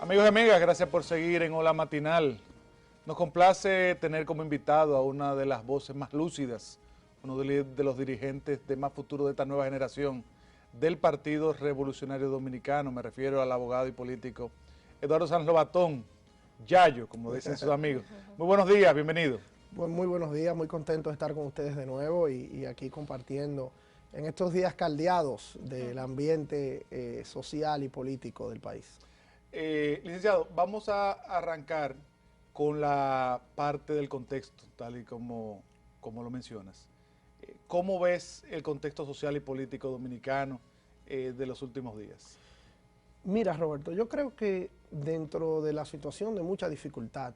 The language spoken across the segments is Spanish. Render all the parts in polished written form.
Amigos y amigas, gracias por seguir en Hola Matinal. Nos complace tener como invitado a una de las voces más lúcidas, uno de los dirigentes de más futuro de esta nueva generación del Partido Revolucionario Dominicano. Me refiero al abogado y político Eduardo Sanz Lobatón, Yayo, como dicen sus amigos. Muy buenos días, bienvenido. Muy buenos días, muy contento de estar con ustedes de nuevo y aquí compartiendo en estos días caldeados del ambiente social y político del país. Licenciado, vamos a arrancar con la parte del contexto, tal y como lo mencionas. ¿Cómo ves el contexto social y político dominicano de los últimos días? Mira, Roberto, yo creo que dentro de la situación de mucha dificultad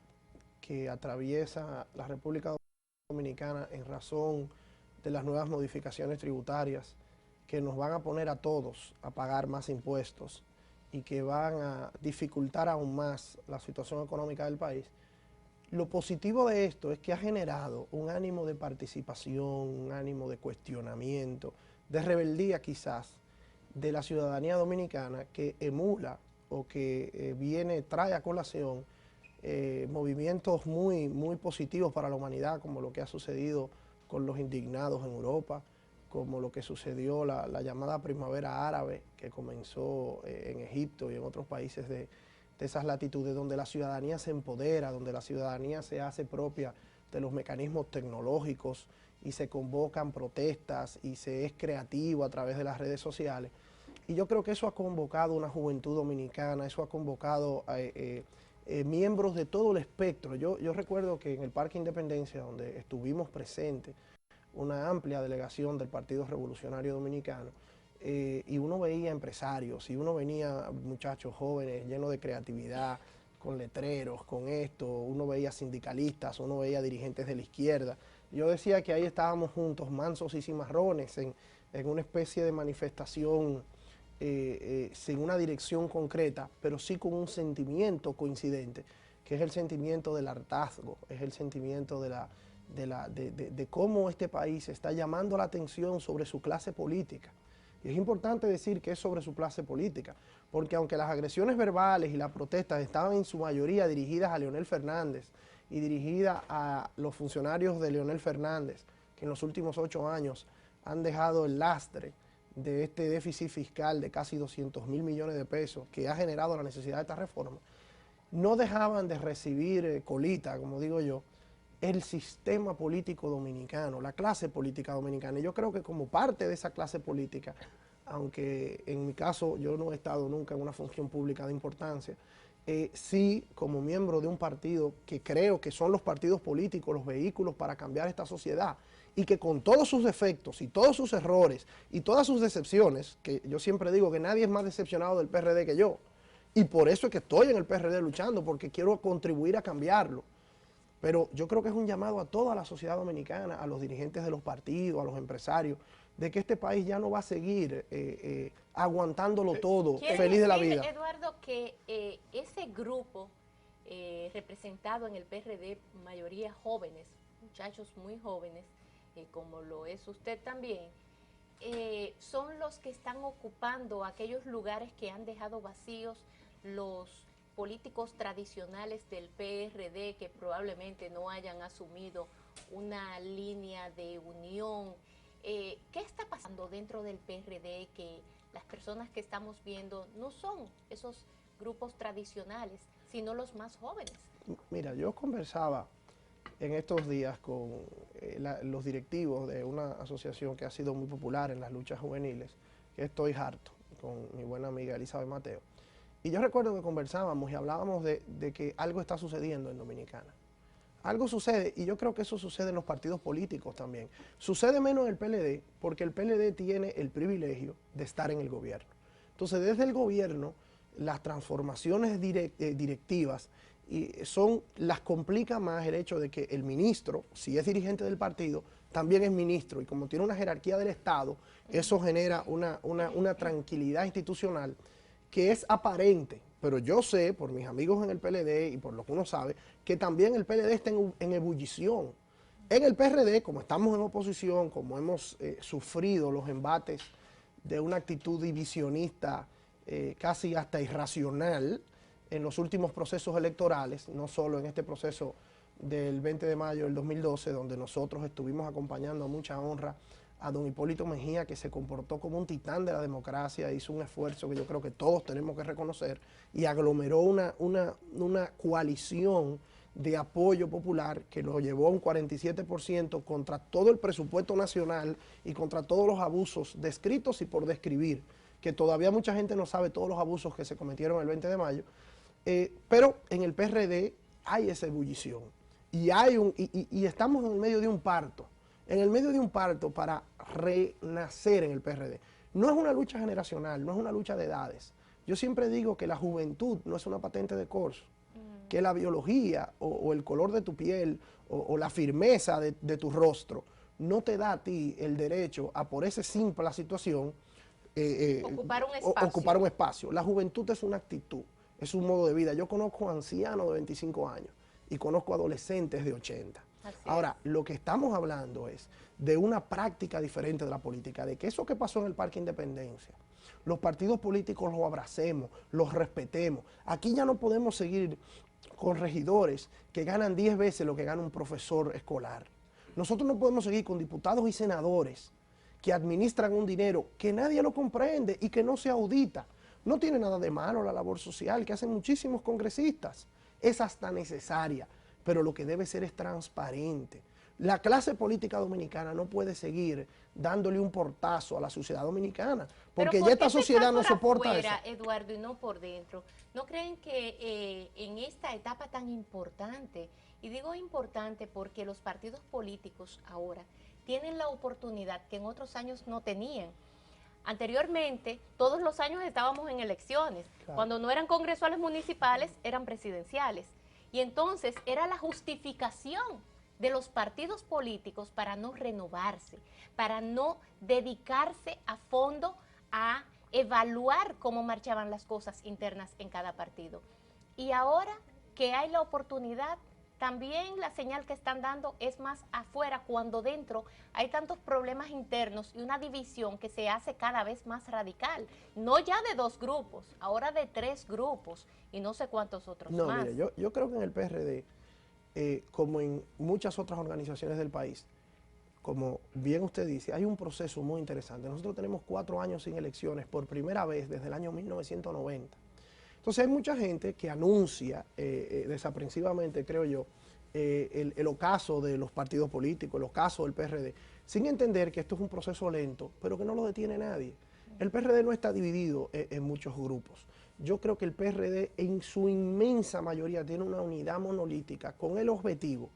que atraviesa la República Dominicana en razón de las nuevas modificaciones tributarias que nos van a poner a todos a pagar más impuestos y que van a dificultar aún más la situación económica del país, lo positivo de esto es que ha generado un ánimo de participación, un ánimo de cuestionamiento, de rebeldía quizás, de la ciudadanía dominicana que emula o que trae a colación movimientos muy positivos para la humanidad, como lo que ha sucedido con los indignados en Europa, como lo que sucedió la llamada primavera árabe que comenzó en Egipto y en otros países de esas latitudes, donde la ciudadanía se empodera, donde la ciudadanía se hace propia de los mecanismos tecnológicos y se convocan protestas y se es creativo a través de las redes sociales. Y yo creo que eso ha convocado una juventud dominicana, eso ha convocado miembros de todo el espectro. Yo recuerdo que en el Parque Independencia, donde estuvimos presentes, una amplia delegación del Partido Revolucionario Dominicano, y uno veía empresarios, y uno venía muchachos jóvenes llenos de creatividad, con letreros, con esto, uno veía sindicalistas, uno veía dirigentes de la izquierda. Yo decía que ahí estábamos juntos, mansos y cimarrones, en una especie de manifestación sin una dirección concreta, pero sí con un sentimiento coincidente, que es el sentimiento del hartazgo, es el sentimiento de cómo este país está llamando la atención sobre su clase política. Y es importante decir que es sobre su clase política, porque aunque las agresiones verbales y las protestas estaban en su mayoría dirigidas a Leonel Fernández y dirigidas a los funcionarios de Leonel Fernández, que en los últimos 8 años han dejado el lastre de este déficit fiscal de casi 200 mil millones de pesos que ha generado la necesidad de esta reforma, no dejaban de recibir colita, como digo yo, el sistema político dominicano, la clase política dominicana. Y yo creo que como parte de esa clase política, aunque en mi caso yo no he estado nunca en una función pública de importancia, sí como miembro de un partido que creo que son los partidos políticos, los vehículos para cambiar esta sociedad, y que con todos sus defectos y todos sus errores y todas sus decepciones, que yo siempre digo que nadie es más decepcionado del PRD que yo, y por eso es que estoy en el PRD luchando, porque quiero contribuir a cambiarlo. Pero yo creo que es un llamado a toda la sociedad dominicana, a los dirigentes de los partidos, a los empresarios, de que este país ya no va a seguir aguantándolo todo, feliz de la vida. Eduardo, que ese grupo representado en el PRD, mayoría jóvenes, muchachos muy jóvenes, como lo es usted también, son los que están ocupando aquellos lugares que han dejado vacíos los políticos tradicionales del PRD que probablemente no hayan asumido una línea de unión. ¿Qué está pasando dentro del PRD que las personas que estamos viendo no son esos grupos tradicionales, sino los más jóvenes? Mira, yo conversaba en estos días con los directivos de una asociación que ha sido muy popular en las luchas juveniles, que Estoy Harto, con mi buena amiga Elizabeth Mateo. Y yo recuerdo que conversábamos y hablábamos de que algo está sucediendo en Dominicana. Algo sucede, y yo creo que eso sucede en los partidos políticos también. Sucede menos en el PLD, porque el PLD tiene el privilegio de estar en el gobierno. Entonces, desde el gobierno, las transformaciones directivas las complica más el hecho de que el ministro, si es dirigente del partido, también es ministro, y como tiene una jerarquía del Estado, eso genera una tranquilidad institucional que es aparente, pero yo sé, por mis amigos en el PLD y por lo que uno sabe, que también el PLD está en ebullición. En el PRD, como estamos en oposición, como hemos sufrido los embates de una actitud divisionista casi hasta irracional, en los últimos procesos electorales, no solo en este proceso del 20 de mayo del 2012, donde nosotros estuvimos acompañando a mucha honra a don Hipólito Mejía, que se comportó como un titán de la democracia, hizo un esfuerzo que yo creo que todos tenemos que reconocer, y aglomeró una coalición de apoyo popular que lo llevó a un 47% contra todo el presupuesto nacional y contra todos los abusos descritos y por describir, que todavía mucha gente no sabe todos los abusos que se cometieron el 20 de mayo, pero en el PRD hay esa ebullición y estamos en el medio de un parto, para renacer en el PRD. No es una lucha generacional, no es una lucha de edades. Yo siempre digo que la juventud no es una patente de corso, que la biología o el color de tu piel o la firmeza de tu rostro no te da a ti el derecho a, por esa simple situación, ocupar un espacio. La juventud es una actitud, es un modo de vida. Yo conozco ancianos de 25 años y conozco adolescentes de 80. Ahora, lo que estamos hablando es de una práctica diferente de la política, de que eso que pasó en el Parque Independencia, los partidos políticos los abracemos, los respetemos. Aquí ya no podemos seguir con regidores que ganan 10 veces lo que gana un profesor escolar. Nosotros no podemos seguir con diputados y senadores que administran un dinero que nadie lo comprende y que no se audita. No tiene nada de malo la labor social que hacen muchísimos congresistas. Es hasta necesaria, pero lo que debe ser es transparente. La clase política dominicana no puede seguir dándole un portazo a la sociedad dominicana, porque ya esta sociedad no soporta eso. Eduardo, y no por dentro. ¿No creen que en esta etapa tan importante, y digo importante porque los partidos políticos ahora tienen la oportunidad que en otros años no tenían? Anteriormente, todos los años estábamos en elecciones. Claro. Cuando no eran congresuales municipales, eran presidenciales. Y entonces era la justificación de los partidos políticos para no renovarse, para no dedicarse a fondo a evaluar cómo marchaban las cosas internas en cada partido. Y ahora que hay la oportunidad, también la señal que están dando es más afuera, cuando dentro hay tantos problemas internos y una división que se hace cada vez más radical. No ya de 2 grupos, ahora de 3 grupos y no sé cuántos otros más. Mire, yo creo que en el PRD, como en muchas otras organizaciones del país, como bien usted dice, hay un proceso muy interesante. Nosotros tenemos 4 años sin elecciones por primera vez desde el año 1990. Entonces hay mucha gente que anuncia desaprensivamente, creo yo, el ocaso de los partidos políticos, el ocaso del PRD, sin entender que esto es un proceso lento, pero que no lo detiene nadie. El PRD no está dividido en muchos grupos. Yo creo que el PRD en su inmensa mayoría tiene una unidad monolítica con el objetivo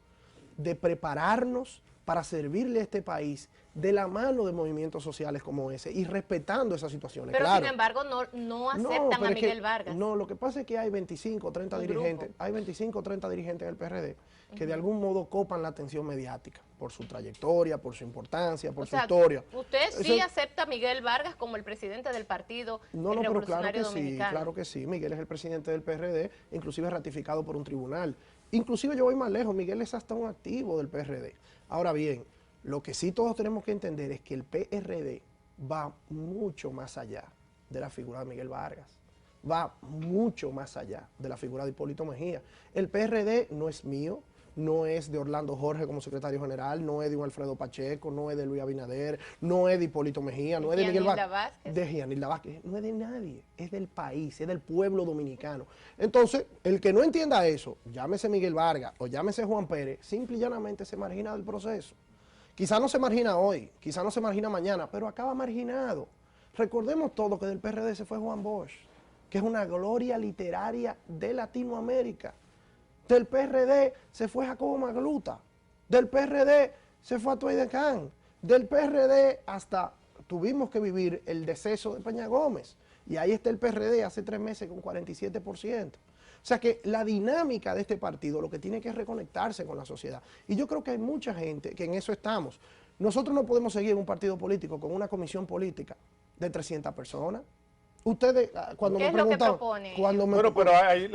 de prepararnos para servirle a este país de la mano de movimientos sociales como ese y respetando esas situaciones. Pero claro, sin embargo no aceptan a Miguel Vargas. No, lo que pasa es que hay 25 o 30 dirigentes, hay 25 o 30 dirigentes del PRD que de algún modo copan la atención mediática por su trayectoria, por su importancia, por su historia. ¿Usted sí acepta a Miguel Vargas como el presidente del partido Revolucionario Dominicano? Claro que sí. Miguel es el presidente del PRD, inclusive ratificado por un tribunal. Inclusive yo voy más lejos, Miguel es hasta un activo del PRD. Ahora bien, lo que sí todos tenemos que entender es que el PRD va mucho más allá de la figura de Miguel Vargas. Va mucho más allá de la figura de Hipólito Mejía. El PRD no es mío, no es de Orlando Jorge como secretario general, no es de un Alfredo Pacheco, no es de Luis Abinader, no es de Hipólito Mejía, no es de Miguel Vargas, de Gianilda Vázquez, no es de nadie, es del país, es del pueblo dominicano. Entonces, el que no entienda eso, llámese Miguel Vargas o llámese Juan Pérez, simple y llanamente se margina del proceso. Quizá no se margina hoy, quizá no se margina mañana, pero acaba marginado. Recordemos todo que del PRD se fue Juan Bosch, que es una gloria literaria de Latinoamérica. Del PRD se fue Jacobo Magluta, del PRD se fue Atuey de Can, del PRD hasta tuvimos que vivir el deceso de Peña Gómez, y ahí está el PRD hace 3 meses con 47%. O sea que la dinámica de este partido lo que tiene que es reconectarse con la sociedad. Y yo creo que hay mucha gente que en eso estamos. Nosotros no podemos seguir en un partido político con una comisión política de 300 personas. Ustedes, cuando ¿Qué me preguntaban, pero ahí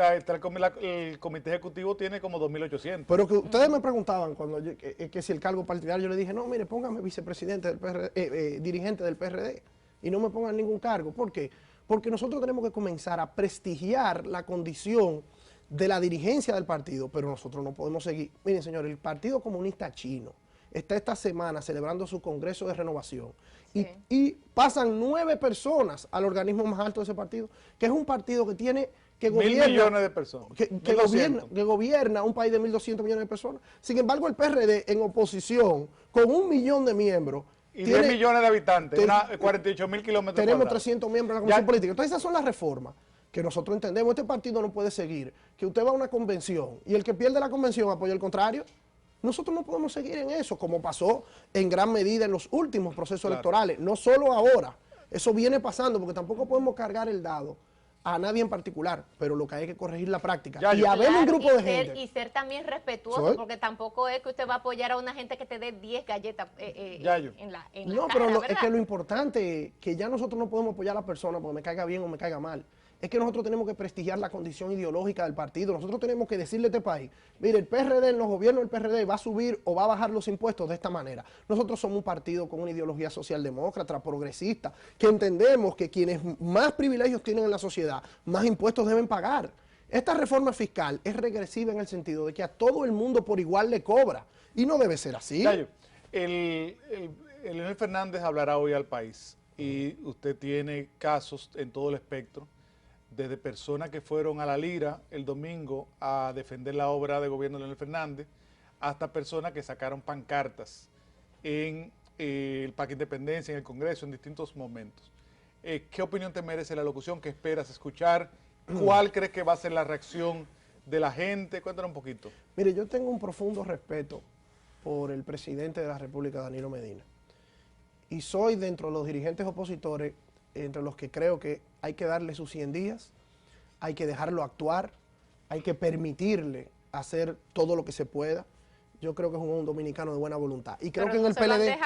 el comité ejecutivo tiene como 2.800. Pero que ustedes me preguntaban cuando que si el cargo partidario, yo le dije, no, mire, póngame vicepresidente del PRD, dirigente del PRD, y no me pongan ningún cargo. ¿Por qué? porque nosotros tenemos que comenzar a prestigiar la condición de la dirigencia del partido, pero nosotros no podemos seguir. Miren, señores, el Partido Comunista Chino está esta semana celebrando su Congreso de Renovación y pasan 9 personas al organismo más alto de ese partido, que es un partido que tiene... que gobierna, 1.000 millones de personas. Que gobierna un país de 1.200 millones de personas. Sin embargo, el PRD en oposición, con 1 millón de miembros, y 10 millones de habitantes, 48.000 kilómetros tenemos cuadrados. 300 miembros en la Comisión Política. Entonces esas son las reformas que nosotros entendemos. Este partido no puede seguir, que usted va a una convención y el que pierde la convención apoya el contrario. Nosotros no podemos seguir en eso, como pasó en gran medida en los últimos procesos electorales, no solo ahora. Eso viene pasando, porque tampoco podemos cargar el dado a nadie en particular, pero lo que hay que corregir la práctica. Y habemos un grupo de gente. Y ser también respetuoso, porque tampoco es que usted va a apoyar a una gente que te dé 10 galletas en la no, cara, pero ¿verdad? es que lo importante es que ya nosotros no podemos apoyar a la persona porque me caiga bien o me caiga mal. Es que nosotros tenemos que prestigiar la condición ideológica del partido. Nosotros tenemos que decirle a este país, mire, el PRD, en los gobiernos del PRD va a subir o va a bajar los impuestos de esta manera. Nosotros somos un partido con una ideología socialdemócrata, progresista, que entendemos que quienes más privilegios tienen en la sociedad, más impuestos deben pagar. Esta reforma fiscal es regresiva en el sentido de que a todo el mundo por igual le cobra. Y no debe ser así. Yayo, el Leonel Fernández hablará hoy al país y usted tiene casos en todo el espectro, desde personas que fueron a La Lira el domingo a defender la obra de gobierno de Leonel Fernández, hasta personas que sacaron pancartas en el Parque Independencia, en el Congreso, en distintos momentos. ¿Qué opinión te merece la locución? ¿Qué esperas escuchar? ¿Cuál crees que va a ser la reacción de la gente? Cuéntanos un poquito. Mire, yo tengo un profundo respeto por el presidente de la República, Danilo Medina, y soy dentro de los dirigentes opositores entre los que creo que hay que darle sus 100 días, hay que dejarlo actuar, hay que permitirle hacer todo lo que se pueda. Yo creo que es un dominicano de buena voluntad. Y creo que en el PLD,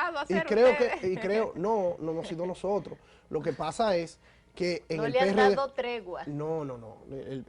no hemos sido nosotros. Lo que pasa es que en el PRD... No le han dado tregua. No.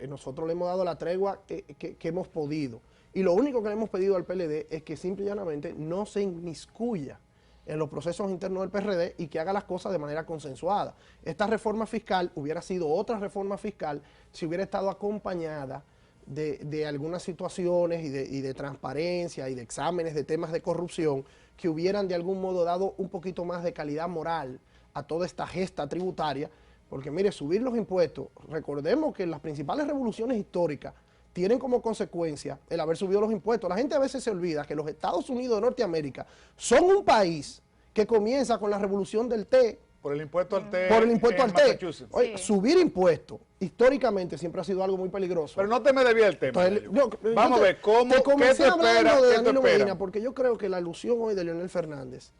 Nosotros le hemos dado la tregua que hemos podido. Y lo único que le hemos pedido al PLD es que simple y llanamente no se inmiscuya en los procesos internos del PRD y que haga las cosas de manera consensuada. Esta reforma fiscal hubiera sido otra reforma fiscal si hubiera estado acompañada de algunas situaciones y de transparencia y de exámenes de temas de corrupción que hubieran de algún modo dado un poquito más de calidad moral a toda esta gesta tributaria, porque mire, subir los impuestos, recordemos que las principales revoluciones históricas tienen como consecuencia el haber subido los impuestos. La gente a veces se olvida que los Estados Unidos de Norteamérica son un país que comienza con la revolución del té. Por el impuesto al té. Por el impuesto al té. Oye, subir impuestos históricamente siempre ha sido algo muy peligroso. Pero no te me desvíes el tema. Entonces, vamos a ver, ¿qué te espera? De Danilo Medina, porque yo creo que la alusión hoy de Leonel Fernández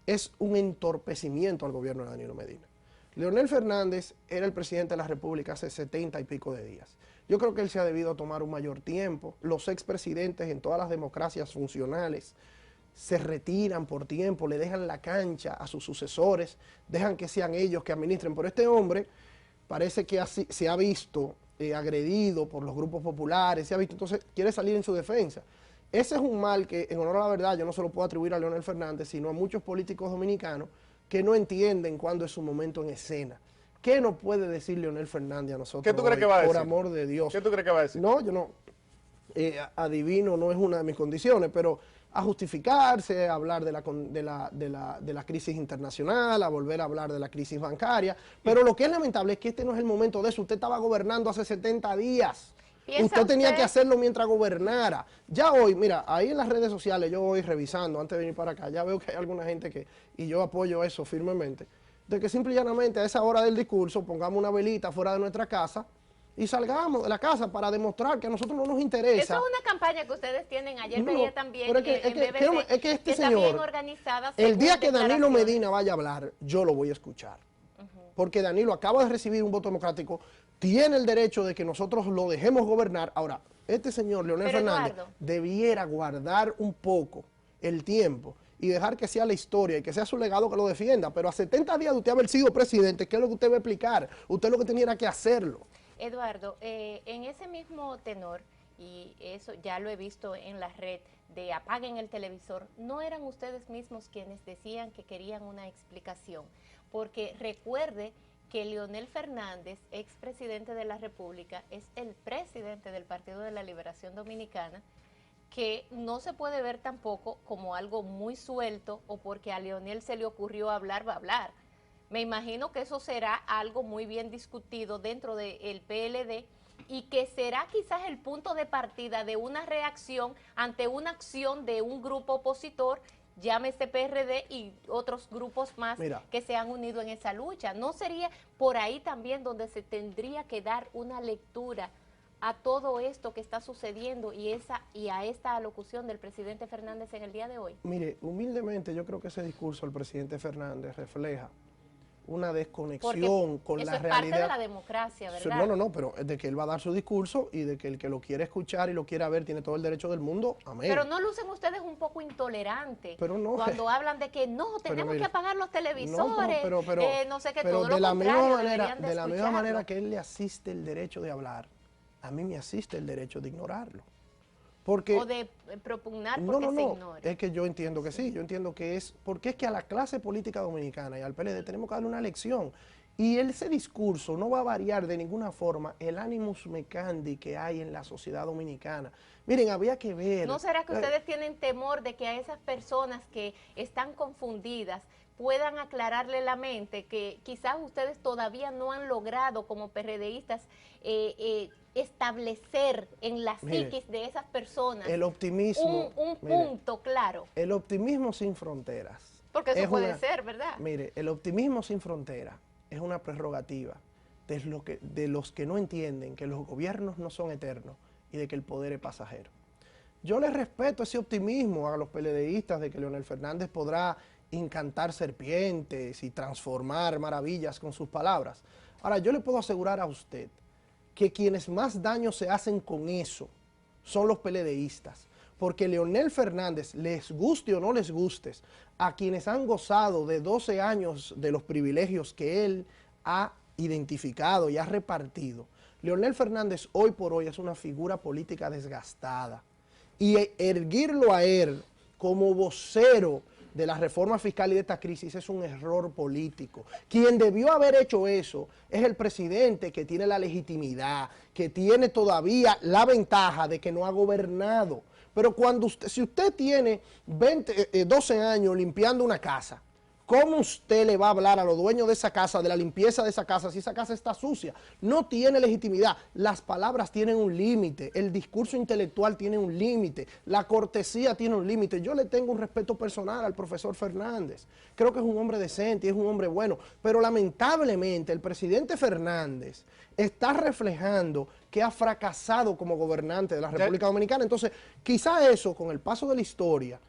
es un entorpecimiento al gobierno de Danilo Medina. Leonel Fernández era el presidente de la República hace 70 y pico de días. Yo creo que él se ha debido tomar un mayor tiempo. Los expresidentes en todas las democracias funcionales se retiran por tiempo, le dejan la cancha a sus sucesores, dejan que sean ellos que administren. Pero este hombre parece que se ha visto agredido por los grupos populares, entonces quiere salir en su defensa. Ese es un mal que, en honor a la verdad, yo no se lo puedo atribuir a Leonel Fernández, sino a muchos políticos dominicanos que no entienden cuándo es su momento en escena. ¿Qué nos puede decir Leonel Fernández a nosotros? ¿Qué tú crees que va a decir? Por amor de Dios. ¿Qué tú crees que va a decir? No, yo no. Adivino no es una de mis condiciones, pero a justificarse, a hablar de la crisis internacional, a volver a hablar de la crisis bancaria. Pero lo que es lamentable es que este no es el momento de eso. Usted estaba gobernando hace 70 días. Usted tenía que hacerlo mientras gobernara. Ya hoy, mira, ahí en las redes sociales, yo voy revisando antes de venir para acá, ya veo que hay alguna gente y yo apoyo eso firmemente, de que simple y llanamente a esa hora del discurso pongamos una velita fuera de nuestra casa y salgamos de la casa para demostrar que a nosotros no nos interesa. Eso es una campaña que ustedes tienen. Ayer veía también pero es que este señor, el día que Danilo Medina vaya a hablar, yo lo voy a escuchar. Porque Danilo acaba de recibir un voto democrático, tiene el derecho de que nosotros lo dejemos gobernar. Ahora, este señor, Leonel Fernández, debiera guardar un poco el tiempo y dejar que sea la historia y que sea su legado que lo defienda. Pero a 70 días de usted haber sido presidente, ¿qué es lo que usted va a explicar? Usted lo que tenía era que hacerlo. Eduardo, en ese mismo tenor, y eso ya lo he visto en la red, de apaguen el televisor, no eran ustedes mismos quienes decían que querían una explicación, porque recuerde que Leonel Fernández, expresidente de la República, es el presidente del Partido de la Liberación Dominicana, que no se puede ver tampoco como algo muy suelto o porque a Leonel se le ocurrió hablar, va a hablar. Me imagino que eso será algo muy bien discutido dentro del PLD y que será quizás el punto de partida de una reacción ante una acción de un grupo opositor, llámese PRD y otros grupos más que se han unido en esa lucha. ¿No sería por ahí también donde se tendría que dar una lectura a todo esto que está sucediendo y a esta alocución del presidente Fernández en el día de hoy? Mire, humildemente yo creo que ese discurso del presidente Fernández refleja una desconexión con la realidad. Eso es parte de la democracia, ¿verdad? No, pero de que él va a dar su discurso y de que el que lo quiere escuchar y lo quiera ver tiene todo el derecho del mundo, amén. Pero no lucen ustedes un poco intolerantes cuando hablan de que no, tenemos que apagar los televisores, no sé qué, todo lo contrario, de la misma manera que él le asiste el derecho de hablar, a mí me asiste el derecho de ignorarlo. Porque, o de propugnar porque se ignore. Es que yo entiendo que sí, yo entiendo que es, porque es que a la clase política dominicana y al PLD tenemos que darle una lección. Y ese discurso no va a variar de ninguna forma el animus mecandi que hay en la sociedad dominicana. Miren, había que ver. ¿No será que ustedes tienen temor de que a esas personas que están confundidas puedan aclararle la mente, que quizás ustedes todavía no han logrado como PRDistas establecer en la psiquis de esas personas el optimismo, un punto claro? El optimismo sin fronteras. Porque eso puede ser, ¿verdad? Mire, el optimismo sin fronteras es una prerrogativa de los que no entienden que los gobiernos no son eternos y de que el poder es pasajero. Yo les respeto ese optimismo a los PLDistas de que Leonel Fernández podrá encantar serpientes y transformar maravillas con sus palabras. Ahora, yo le puedo asegurar a usted que quienes más daño se hacen con eso son los PLDistas, porque Leonel Fernández, les guste o no les guste, a quienes han gozado de 12 años de los privilegios que él ha identificado y ha repartido, Leonel Fernández hoy por hoy es una figura política desgastada, y erguirlo a él como vocero de la reforma fiscal y de esta crisis es un error político. Quien debió haber hecho eso es el presidente, que tiene la legitimidad, que tiene todavía la ventaja de que no ha gobernado. Pero si usted tiene 12 años limpiando una casa, ¿cómo usted le va a hablar a los dueños de esa casa, de la limpieza de esa casa, si esa casa está sucia? No tiene legitimidad. Las palabras tienen un límite, el discurso intelectual tiene un límite, la cortesía tiene un límite. Yo le tengo un respeto personal al profesor Fernández. Creo que es un hombre decente y es un hombre bueno, pero lamentablemente el presidente Fernández está reflejando que ha fracasado como gobernante de la República Dominicana. Entonces, quizá eso, con el paso de la historia,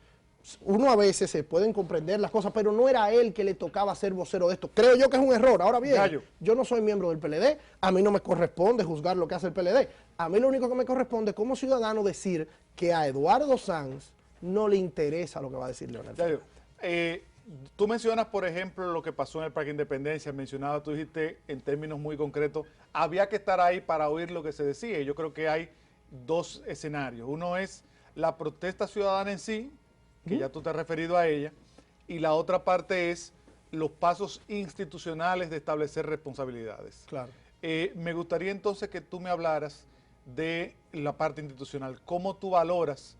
uno a veces se pueden comprender las cosas, pero no era a él que le tocaba ser vocero de esto. Creo yo que es un error. Ahora bien, yo no soy miembro del PLD, a mí no me corresponde juzgar lo que hace el PLD. A mí lo único que me corresponde como ciudadano decir que a Eduardo Sanz no le interesa lo que va a decir Leonel Fernández. Tú mencionas, por ejemplo, lo que pasó en el Parque Independencia, tú dijiste en términos muy concretos, había que estar ahí para oír lo que se decía, y yo creo que hay dos escenarios. Uno es la protesta ciudadana en sí, que ya tú te has referido a ella, y la otra parte es los pasos institucionales de establecer responsabilidades. Claro. Me gustaría entonces que tú me hablaras de la parte institucional. ¿Cómo tú valoras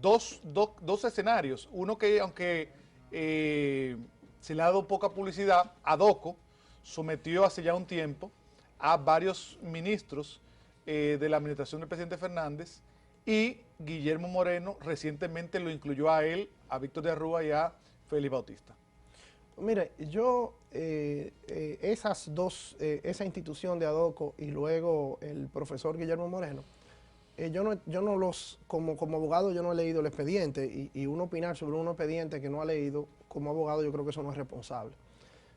dos escenarios? Uno que, aunque se le ha dado poca publicidad, ADOCO sometió hace ya un tiempo a varios ministros de la administración del presidente Fernández, y Guillermo Moreno recientemente lo incluyó a él, a Víctor de Arrúa y a Félix Bautista. Mire, yo esa institución de ADOCO y luego el profesor Guillermo Moreno, yo no los, como abogado yo no he leído el expediente, y uno opinar sobre un expediente que no ha leído, como abogado yo creo que eso no es responsable.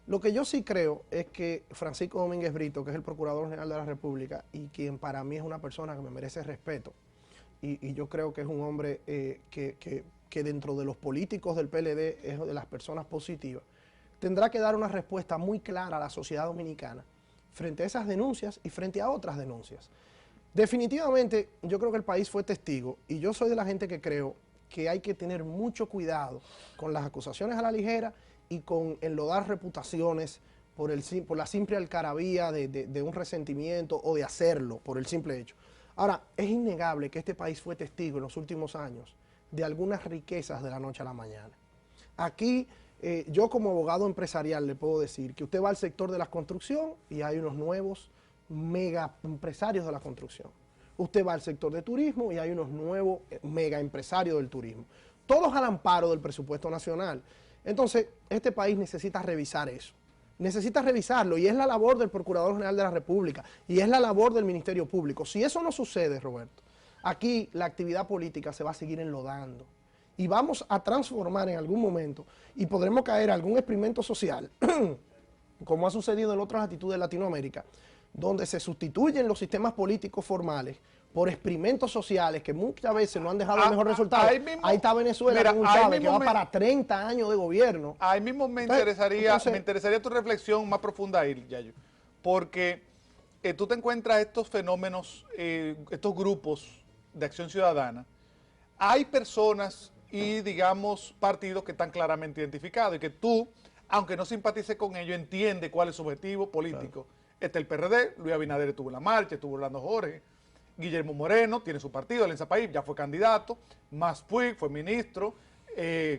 Lo que yo sí creo es que Francisco Domínguez Brito, que es el Procurador General de la República y quien para mí es una persona que me merece respeto, y yo creo que es un hombre que dentro de los políticos del PLD es de las personas positivas, tendrá que dar una respuesta muy clara a la sociedad dominicana frente a esas denuncias y frente a otras denuncias. Definitivamente yo creo que el país fue testigo, y yo soy de la gente que creo que hay que tener mucho cuidado con las acusaciones a la ligera y con enlodar reputaciones por la simple algarabía de un resentimiento o de hacerlo por el simple hecho. Ahora, es innegable que este país fue testigo en los últimos años de algunas riquezas de la noche a la mañana. Aquí, yo como abogado empresarial le puedo decir que usted va al sector de la construcción y hay unos nuevos mega empresarios de la construcción. Usted va al sector de turismo y hay unos nuevos mega empresarios del turismo. Todos al amparo del presupuesto nacional. Entonces, este país necesita revisar eso. Necesita revisarlo y es la labor del Procurador General de la República y es la labor del Ministerio Público. Si eso no sucede, Roberto, aquí la actividad política se va a seguir enlodando y vamos a transformar en algún momento y podremos caer a algún experimento social, como ha sucedido en otras latitudes de Latinoamérica, donde se sustituyen los sistemas políticos formales por experimentos sociales que muchas veces no han dejado el mejor resultado. Ahí está Venezuela, mira, con un Chávez que va para 30 años de gobierno. Ahí mismo me interesaría tu reflexión más profunda ahí, Yayo, porque tú te encuentras estos fenómenos, estos grupos de acción ciudadana. Hay personas y, digamos, partidos que están claramente identificados y que tú, aunque no simpatices con ellos, entiendes cuál es su objetivo político. Claro. Está el PRD, Luis Abinader estuvo en la marcha, estuvo Orlando Jorge, Guillermo Moreno tiene su partido, Alianza País, ya fue candidato, Mas Puig fue ministro,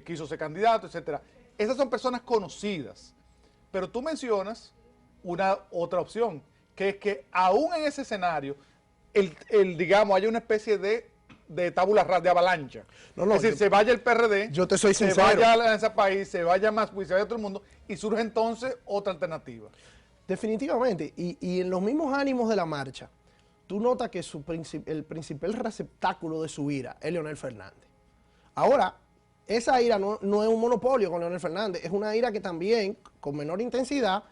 quiso ser candidato, etcétera. Esas son personas conocidas, pero tú mencionas una otra opción, que es que aún en ese escenario, digamos, hay una especie de tabula rasa, de avalancha. Es decir, se vaya el PRD, yo te soy sincero, se vaya la Alianza País, se vaya Mas Puig, se vaya todo el mundo, y surge entonces otra alternativa. Definitivamente, y en los mismos ánimos de la marcha, tú notas que el principal receptáculo de su ira es Leonel Fernández. Ahora, esa ira no es un monopolio con Leonel Fernández, es una ira que también, con menor intensidad,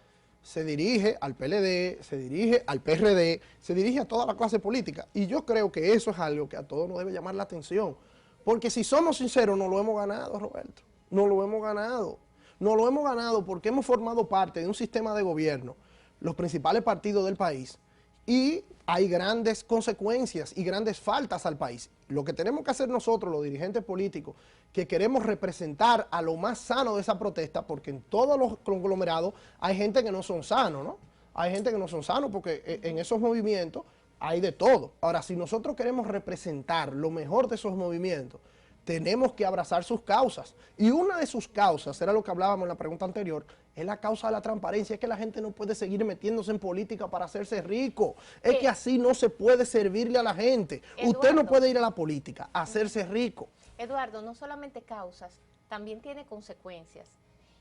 se dirige al PLD, se dirige al PRD, se dirige a toda la clase política. Y yo creo que eso es algo que a todos nos debe llamar la atención. Porque si somos sinceros, no lo hemos ganado, Roberto. No lo hemos ganado. No lo hemos ganado porque hemos formado parte de un sistema de gobierno, los principales partidos del país, y hay grandes consecuencias y grandes faltas al país. Lo que tenemos que hacer nosotros, los dirigentes políticos, que queremos representar a lo más sano de esa protesta, porque en todos los conglomerados hay gente que no son sanos, ¿no? Hay gente que no son sanos porque en esos movimientos hay de todo. Ahora, si nosotros queremos representar lo mejor de esos movimientos, tenemos que abrazar sus causas. Y una de sus causas, era lo que hablábamos en la pregunta anterior, es la causa de la transparencia. Es que la gente no puede seguir metiéndose en política para hacerse rico. Es que así no se puede servirle a la gente. Eduardo, usted no puede ir a la política a hacerse rico. Eduardo, no solamente causas, también tiene consecuencias.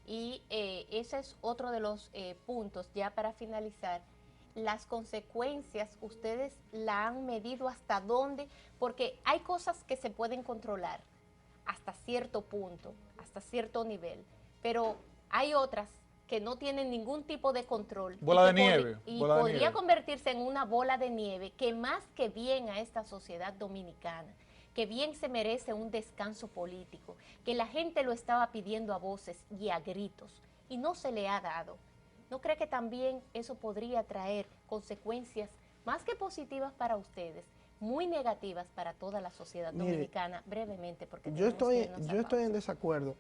Y ese es otro de los puntos, ya para finalizar. Las consecuencias, ustedes la han medido hasta dónde, porque hay cosas que se pueden controlar hasta cierto punto, hasta cierto nivel, pero hay otras que no tienen ningún tipo de control. Bola de nieve. Y podría convertirse en una bola de nieve que más que bien a esta sociedad dominicana, que bien se merece un descanso político, que la gente lo estaba pidiendo a voces y a gritos, y no se le ha dado. ¿No cree que también eso podría traer consecuencias más que positivas para ustedes, muy negativas para toda la sociedad dominicana? Brevemente, porque yo estoy en desacuerdo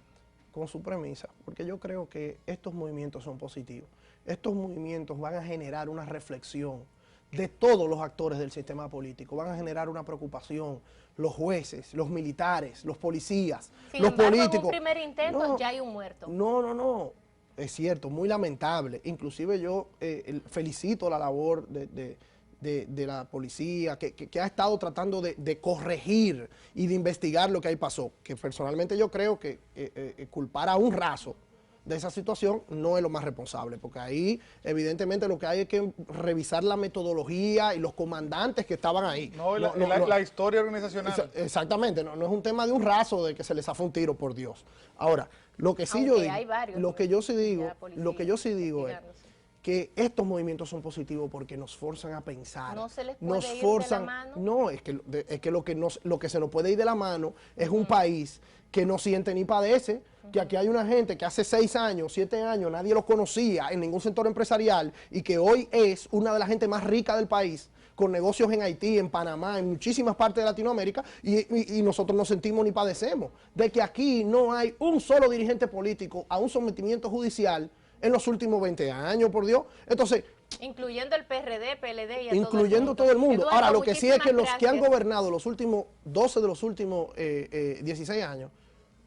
con su premisa, porque yo creo que estos movimientos son positivos. Estos movimientos van a generar una reflexión de todos los actores del sistema político, van a generar una preocupación, los jueces, los militares, los policías, los políticos. En un primer intento ya hay un muerto. No. Es cierto, muy lamentable. Inclusive yo felicito la labor de la policía que ha estado tratando de corregir y de investigar lo que ahí pasó. Que personalmente yo creo que culpar a un raso de esa situación no es lo más responsable, porque ahí evidentemente lo que hay es que revisar la metodología y los comandantes que estaban ahí. La historia organizacional. Exactamente, no es un tema de un raso de que se les zafó un tiro, por Dios. Ahora, lo que sí yo digo es que estos movimientos son positivos porque nos forzan a pensar. No se les puede ir de la mano. No, es que lo que se nos puede ir de la mano es un país que no siente ni padece, que aquí hay una gente que hace 6 años, 7 años, nadie los conocía en ningún sector empresarial y que hoy es una de las gente más ricas del país, con negocios en Haití, en Panamá, en muchísimas partes de Latinoamérica, y nosotros no sentimos ni padecemos de que aquí no hay un solo dirigente político a un sometimiento judicial en los últimos 20 años, por Dios. Entonces, incluyendo el PRD, PLD y a incluyendo todo el mundo. Eduardo, ahora, lo que sí es que los que han gracias. gobernado los últimos 12 de los últimos 16 años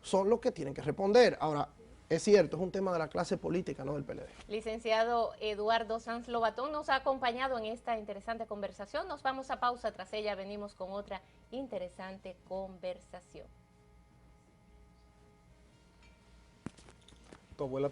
son los que tienen que responder. Ahora, es cierto, es un tema de la clase política, no del PLD. Licenciado Eduardo Sanz Lobatón nos ha acompañado en esta interesante conversación. Nos vamos a pausa, tras ella venimos con otra interesante conversación. Tu abuela